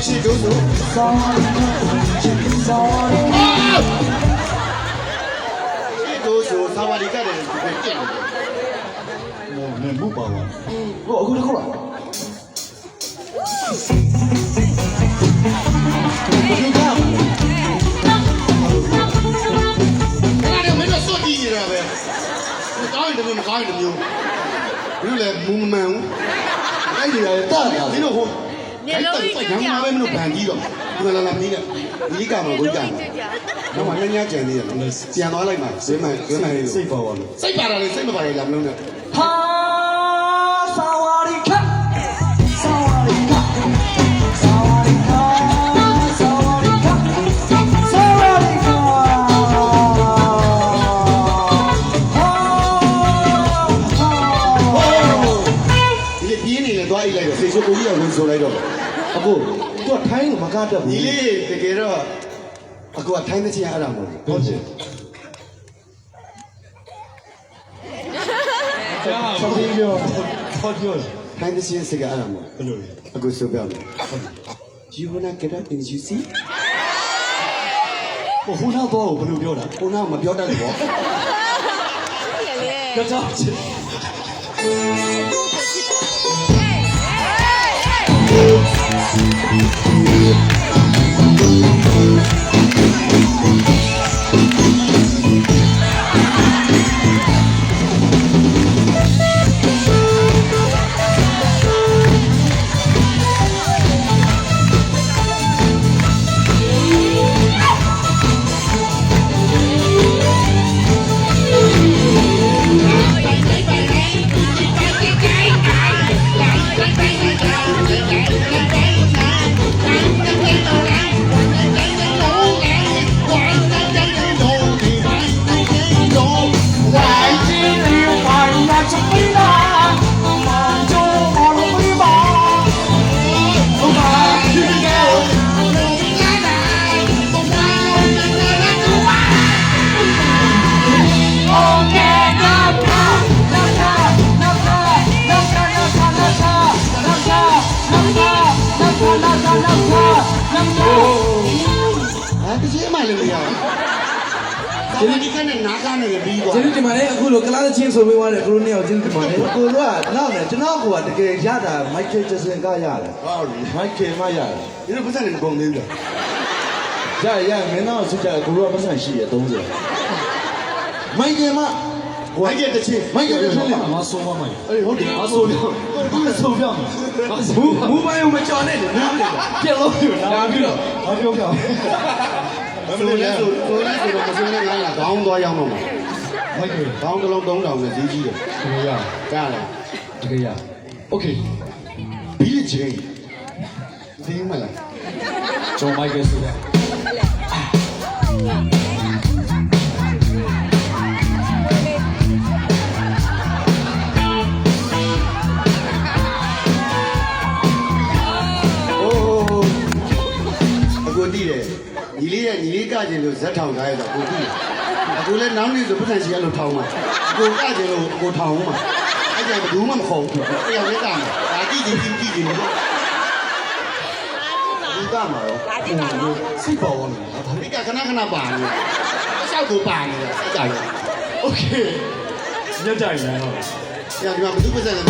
ရှိတို့ဆိုသာဝတိကတယ်ဒီပြည့်နေတယ်မောမပါပါဟိုအခုတခေါက်လားမကောင်းတယ်မျိုးဘယ်လိုလဲမူမမှန်ဘူးအဲ့ဒီရတယ်တာတယ်ဒီလိုဟိုနေလို့ညမှာပဲမလို့ဗန်ကြီးတော့ဒီလာလာမင်းနဲ့ဒီကမှာကိုကြတယ်တော့မညကြံနေရတယ်ကြံသွားလိုက်မှာဈေးမှန်စိတ်ပေါ်ပါလို့စိတ်ပါတာလေစိတ်မပါလေလာမလို့နဲ့ဟာသာဝရီခသာဝရီခသာဝရီခသာဝရီခသာဝရီခသွားအိတ်လိုက်တော့စိတ်ဆိုးကိုကြီးကဝင်ဆိုလိုက်တော့အခုသူကထိုင်းကိုမကားတတ်ဘူးဒီလေးတကယ်တော့အခုကထိုင်းတဲ့ချင်းအဲ့ဒါမဟုတ်ဘူးဟုတ်တယ်ဆောင်းပြီးတော့ဟောပြောထိုင်းတဲ့ချင်းစကားအဲ့ဒါမဟုတ်ဘယ်လိုလဲအခုဆိုပြမယ် You wanna get up in juicy ဟိုနောက်တော့ဘယ်လိုပြောတာဟိုနောက်မပြောတတ်ဘူးပေါ့ကြောက်ချစ်ဒီကနေနားကနေပြီးသွားကျေးဇူးတင်ပါတယ်အခုလိုကလားချင်းဆိုပြီးသွားတယ်ကိုလိုနှစ်ယောက်ကျေးဇူးတင်ပါတယ်ကိုတို့ကနောက်နဲ့ကျွန်တော်ကတကယ်ရတာမိုက်ကယ်ဂျက်ဆန်ကရတယ်ဟုတ်ပြီမိုက်ကယ်မရတယ်ဒီလိုပတ်စံနေမကုန်သေးဘူးလားရမင်းတော့စစ်ကြကိုတို့ကပတ်စံရှိရ30မိုက်ကယ်မမိုက်ကယ်တစ်ချင်းမိုက်ကယ်တစ်ချင်းငါဆုံးမမိုက်အေးဟုတ်တယ်ငါဆုံးပြောငါဆုံးပြောမူပိုင်းကိုမကြော်နဲ့လေနားမလဲပြက်လို့လာပြီးတော့ငါပြောပြဆိုလဲဆိုတော့မစင်းနဲ့ငါလာခေါင်းသွားရောက်တော့မှာမိုက်တယ်ခေါင်းတစ်လုံး3000နဲ့ဈေးကြီးတယ်တကယ်ရကြားလားတကယ်ရโอเคဘီလီဂျင်းဒီမလားဂျွန်မိုက်ကယ်ဆိုတဲ့ညီလေးကကျင်လို့ဇက်ထောင်ထားရတော့ကိုကြည့်အခုလဲနောက်နေ့ဆိုပတ်စံရှိရလို့ထောင်မှာကိုကကျင်လို့ကိုထောင်မှာအဲ့ဒါဘယ်သူမှမခေါ်ဘူးတယောက်လေးကမှာဒါကြည့်လို့ဒီကမှာရောစိတ်ပေါ်ဝင်တယ်ဒီကခဏပါနေဆောက်ကိုပါနေတာစိတ်ကြတယ်โอเคညကြိုင်နေတော့ညဒီမှာဘယ်သူပတ်စံလဲ